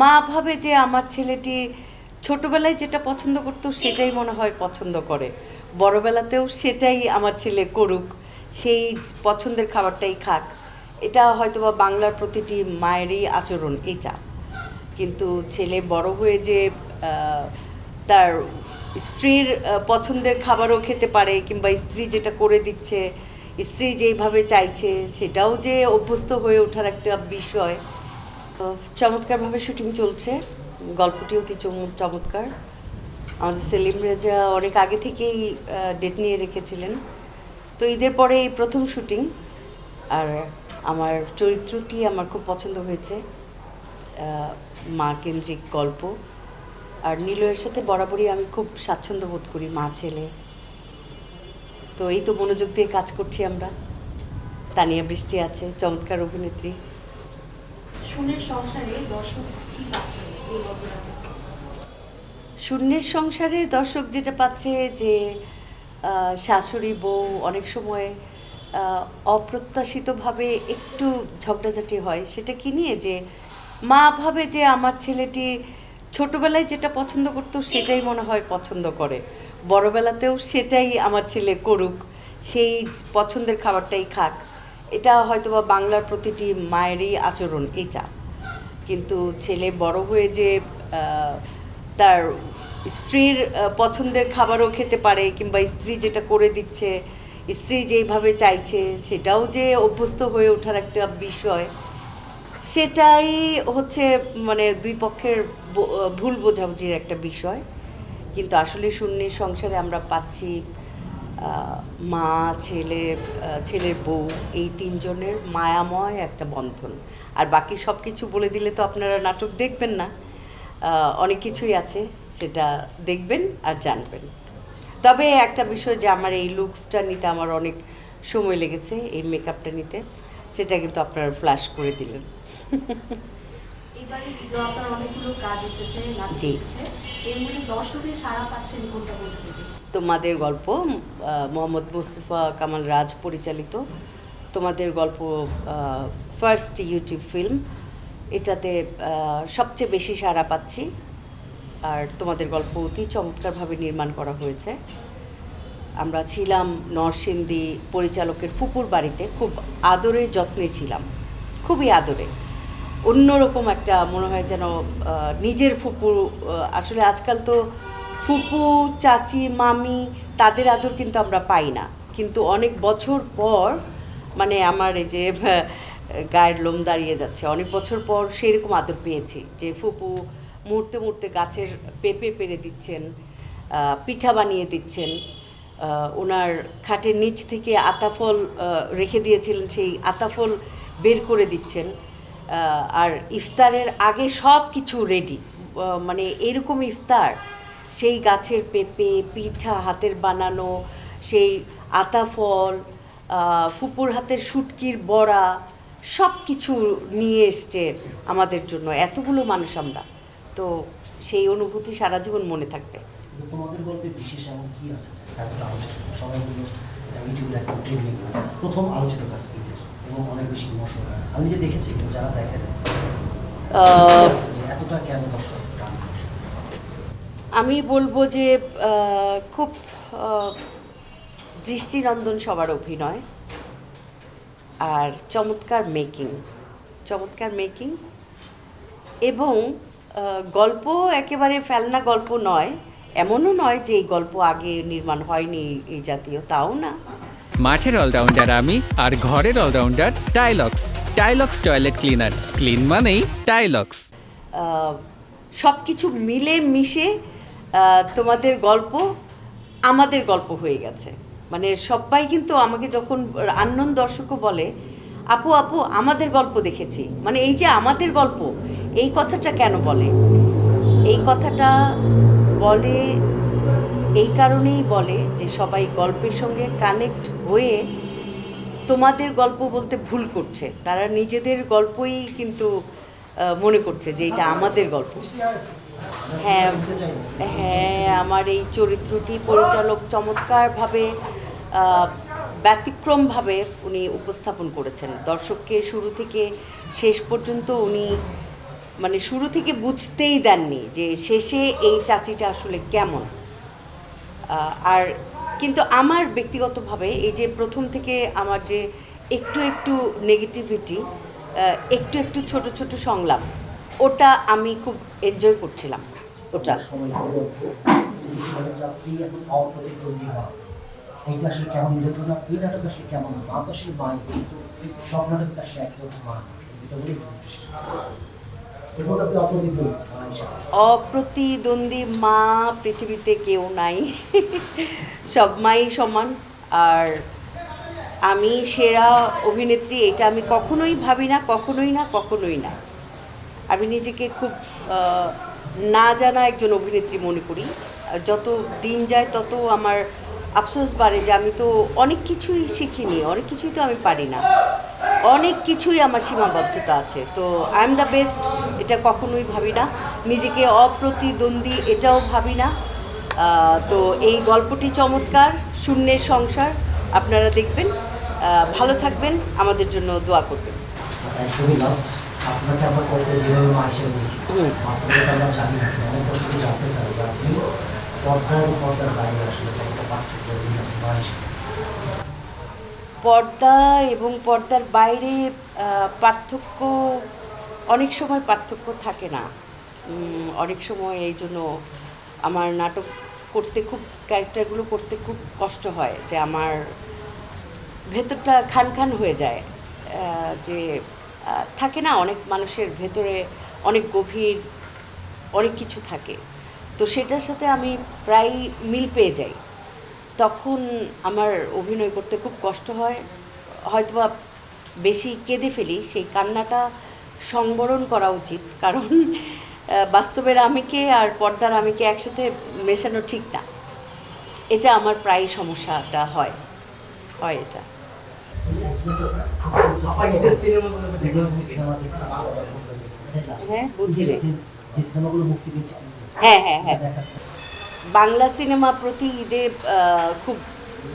মা ভাবে যে আমার ছেলেটি ছোটবেলায় যেটা পছন্দ করতো সেটাই মনে হয় পছন্দ করে, বড়বেলাতেও সেটাই আমার ছেলে করুক, সেই পছন্দের খাবারটাই খাক। এটা হয়তোবা বাংলার প্রতিটি মায়েরই আচরণ এটা। কিন্তু ছেলে বড় হয়ে যে তার স্ত্রীর পছন্দের খাবারও খেতে পারে, কিংবা স্ত্রী যেটা করে দিচ্ছে, স্ত্রী যেইভাবে চাইছে সেটাও যে অভ্যস্ত হয়ে ওঠার একটা বিষয়। চমৎকারভাবে শুটিং চলছে, গল্পটি অতি চমৎকার। আমাদের সেলিম রেজা অনেক আগে থেকেই ডেট নিয়ে রেখেছিলেন, তো ঈদের পরে এই প্রথম শুটিং। আর আমার চরিত্রটি আমার খুব পছন্দ হয়েছে, মা কেন্দ্রিক গল্প। আর নীলয়ের সাথে বরাবরই আমি খুব স্বাচ্ছন্দ্য বোধ করি, মা ছেলে। তো এই তো মনোযোগ দিয়ে কাজ করছি আমরা। তানিয়া বৃষ্টি আছে, চমৎকার অভিনেত্রী। শূন্যের সংসারে দর্শক কি পাচ্ছে এই বছর? শূন্যের সংসারে দর্শক যেটা পাচ্ছে যে শাশুড়ি বউ অনেক সময় অপ্রত্যাশিতভাবে একটু ঝগড়াঝাটি হয়, সেটা কি নিয়ে যে মা ভাবে যে আমার ছেলেটি ছোটবেলায় যেটা পছন্দ করতো সেটাই মনে হয় পছন্দ করে, বড়বেলাতেও সেটাই আমার ছেলে করুক, সেই পছন্দের খাবারটাই খাক। এটা হয়তোবা বাংলার প্রতিটি মায়েরই আচরণ এটা। কিন্তু ছেলে বড় হয়ে যে তার স্ত্রীর পছন্দের খাবারও খেতে পারে, কিংবা স্ত্রী যেটা করে দিচ্ছে, স্ত্রী যেইভাবে চাইছে সেটাও যে অভ্যস্ত হয়ে ওঠার একটা বিষয়, সেটাই হচ্ছে মানে দুই পক্ষের ভুল বোঝাবুঝির একটা বিষয়। কিন্তু আসলে শূন্যের সংসারে আমরা পাচ্ছি মা ছেলে, ছেলের বউ, এই তিনজনের মায়াময় একটা বন্ধন। আর বাকি সব কিছু বলে দিলে তো আপনারা নাটক দেখবেন না, অনেক কিছুই আছে, সেটা দেখবেন আর জানবেন। তবে একটা বিষয়, যে আমার এই লুকসটা নিতে আমার অনেক সময় লেগেছে, এই মেকআপটা নিতে, সেটা কিন্তু আপনারা ফ্ল্যাশ করে দিলেন। এবারে আপনার অনেকগুলো কাজ এসেছে, নাটক জি। এসেছে, এর মধ্যে দর্শকের সাড়া পাচ্ছেন কোনটা বলতে বেশি? তোমাদের গল্প, মোহাম্মদ মুস্তফা কামাল রাজ পরিচালিত তোমাদের গল্প, ফার্স্ট ইউটিউব ফিল্ম, এটাতে সবচেয়ে বেশি সাড়া পাচ্ছি। আর তোমাদের গল্প অতি চমৎকারভাবে নির্মাণ করা হয়েছে। আমরা ছিলাম নরসিংদী পরিচালকের ফুপুর বাড়িতে, খুব আদরে যত্নে ছিলাম, খুবই আদরে। অন্যরকম একটা মনে হয় যেন নিজের ফুপু। আসলে আজকাল তো ফুপু, চাচি, মামি, তাদের আদর কিন্তু আমরা পাই না। কিন্তু অনেক বছর পর, মানে আমার এই যে গায়ের লোম দাঁড়িয়ে যাচ্ছে, অনেক বছর পর সেরকম আদর পেয়েছি, যে ফুপু মুহূর্তে মুহূর্তে গাছের পেঁপে পেরে দিচ্ছেন, পিঠা বানিয়ে দিচ্ছেন, ওনার খাটের নিচ থেকে আতাফল রেখে দিয়েছিলেন, সেই আতাফল বের করে দিচ্ছেন। আর ইফতারের আগে সব কিছু রেডি, মানে এরকম ইফতার, সেই গাছের পেঁপে, পিঠা হাতের বানানো, সেই আতাফল, ফুপুর হাতের শুটকির বড়া, সব কিছু নিয়ে এসছে আমাদের জন্য, এতগুলো মানুষ আমরা। তো সেই অনুভূতি সারা জীবন মনে থাকবে। তোমাদের গল্পে বিশেষ এমন কি আছে এতটা আলোচিত, সবাই বলল এটা ইউটিউবের একটা ট্রেন্ডিং, প্রথম আলোচিত কাজ ঈদের, এবং অনেক বেশি ইমোশনাল। আমি নিজে দেখেছি, কিন্তু যারা দেখে না যে এতটা কেন দর্শক টান করে। আমি বলবো যে খুব দৃষ্টিনন্দন সবার অভিনয়, আর চমৎকার মেকিং, চমৎকার মেকিং, এবং গল্প একেবারে ফেলনা গল্প নয়, এমনও নয় যে এই গল্প আগে নির্মাণ হয়নি এই জাতীয়, তাও না। মাঠের অলরাউন্ডার আমি, আর ঘরের allrounder Tilex. Tilex toilet cleaner, clean মানেই টাইলক্স। সব কিছু মিলে মিশে তোমাদের গল্প আমাদের গল্প হয়ে গেছে। মানে সবাই কিন্তু আমাকে যখন আননোন দর্শকও বলে, আপু আপু আমাদের গল্প দেখেছি, মানে এই যে আমাদের গল্প, এই কথাটা কেন বলে? এই কথাটা বলে এই কারণেই বলে যে সবাই গল্পের সঙ্গে কানেক্ট হয়ে তোমাদের গল্প বলতে ভুল করছে, তারা নিজেদের গল্পই কিন্তু মনে করছে যে এটা আমাদের গল্প। হ্যাঁ, হ্যাঁ, আমার এই চরিত্রটি পরিচালক চমৎকারভাবে, ব্যতিক্রমভাবে উনি উপস্থাপন করেছেন। দর্শককে শুরু থেকে শেষ পর্যন্ত উনি মানে শুরু থেকে বুঝতেই দেননি যে শেষে এই চাচিটা আসলে কেমন। আর কিন্তু আমার ব্যক্তিগতভাবে এই যে প্রথম থেকে আমার যে একটু একটু নেগেটিভিটি, একটু একটু ছোট ছোট সংলাপ, ওটা আমি খুব এনজয় করছিলাম ওটা। সময় হলো জীবনযাত্রী এখন অপ্রতিদ্বন্দ্বী মা, এইটা আসলে কেমন এনজয় করলাম, এই নাটক আসলে কেমন মা তো আসলে মাই, কিন্তু সব নাটক আসলে একদম মা এই দুটো বলেই এরপর আপনি অপ্রতিদ্বন্দ্বী মা হিসাবে। অপ্রতিদ্বন্দ্বী মা পৃথিবীতে কেউ নাই, সব মাই সমান। আর আমি সেরা অভিনেত্রী এটা আমি কখনোই ভাবি না, কখনোই না, কখনোই না। আমি নিজেকে খুব না জানা একজন অভিনেত্রী মনে করি। যত দিন যায় তত আমার আফসোস বাড়ে যে আমি তো অনেক কিছুই শিখিনি, অনেক কিছুই তো আমি পারি না, অনেক কিছুই আমার সীমাবদ্ধতা আছে। তো আই এম দ্য বেস্ট এটা কখনোই ভাবি না, নিজেকে অপ্রতিদ্বন্দ্বী এটাও ভাবি না। তো এই গল্পটি চমৎকার, শূন্যের সংসার, আপনারা দেখবেন, ভালো থাকবেন, আমাদের জন্য দোয়া করবেন। একদমই লাস্ট, আপনাকে আমরা করতে যেভাবে মা হিসেবে দেখি, বাস্তবতা আমরা জানি না, অনেক দর্শকই জানতে চাই যে আপনি পর্দার বাইরে আসলে কতটা পার্থক্য মা হিসেবে। পর্দা এবং পর্দার বাইরে পার্থক্য, অনেক সময় পার্থক্য থাকে না। অনেক সময় এই জন্য আমার নাটক করতে খুব, ক্যারেক্টারগুলো করতে খুব কষ্ট হয়, যে আমার ভেতরটা খান খান হয়ে যায়। যে থাকে না, অনেক মানুষের ভেতরে অনেক গভীর অনেক কিছু থাকে, তো সেটার সাথে আমি প্রায় মিল পেয়ে যাই। তখন আমার অভিনয় করতে খুব কষ্ট হয়, হয়তোবা বেশি কেঁদে ফেলি। সেই কান্নাটা সংবরণ করা উচিত, কারণ বাস্তবের আমিকে আর পর্দার আমিকে একসাথে মেশানো ঠিক না। এটা আমার প্রায় সমস্যাটা হয় এটা। হ্যাঁ, বুঝি রে। যে সিনেমাগুলো মুক্তি পেয়েছে হ্যাঁ হ্যাঁ হ্যাঁ, বাংলা সিনেমা প্রতি ঈদে খুব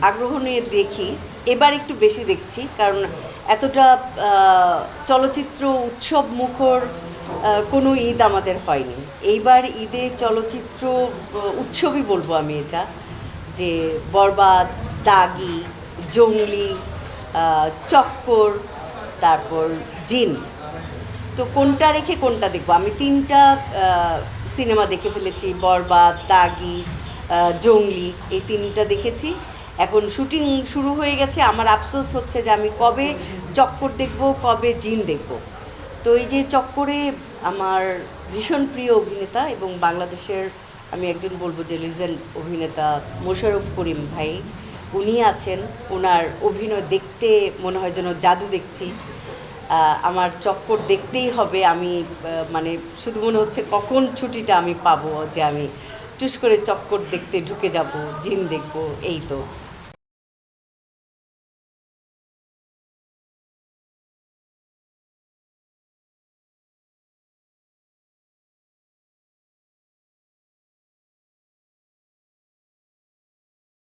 আগ্রহ নিয়ে দেখি। এবার একটু বেশি দেখছি, কারণ এতটা চলচ্চিত্র উৎসব মুখর কোনো ঈদ আমাদের হয়নি। এইবার ঈদে চলচ্চিত্র উৎসবই বলবো আমি এটা, যে বরবাদ, দাগি, জঙ্গলি, চক্কর, তারপর জিন। তো কোনটা রেখে কোনটা দেখবো, আমি 3টা সিনেমা দেখে ফেলেছি, বরবাদ, দাগি, জঙ্গলি, এই 3টা দেখেছি। এখন শুটিং শুরু হয়ে গেছে, আমার আফসোস হচ্ছে যে আমি কবে চক্কর দেখব, কবে জিন দেখব। তো এই যে চক্করে আমার ভীষণ প্রিয় অভিনেতা এবং বাংলাদেশের আমি একজন বলবো যে লিজেন্ড অভিনেতা মোশাররফ করিম ভাই, উনি আছেন। ওনার অভিনয় দেখতে মনে হয় যেন জাদু দেখছি। আমার চক্কর দেখতেই হবে। আমি মানে শুধু মনে হচ্ছে কখন ছুটিটা আমি পাবো, যে আমি টুস করে চক্কর দেখতে ঢুকে যাব, জিন দেখবো, এই তো।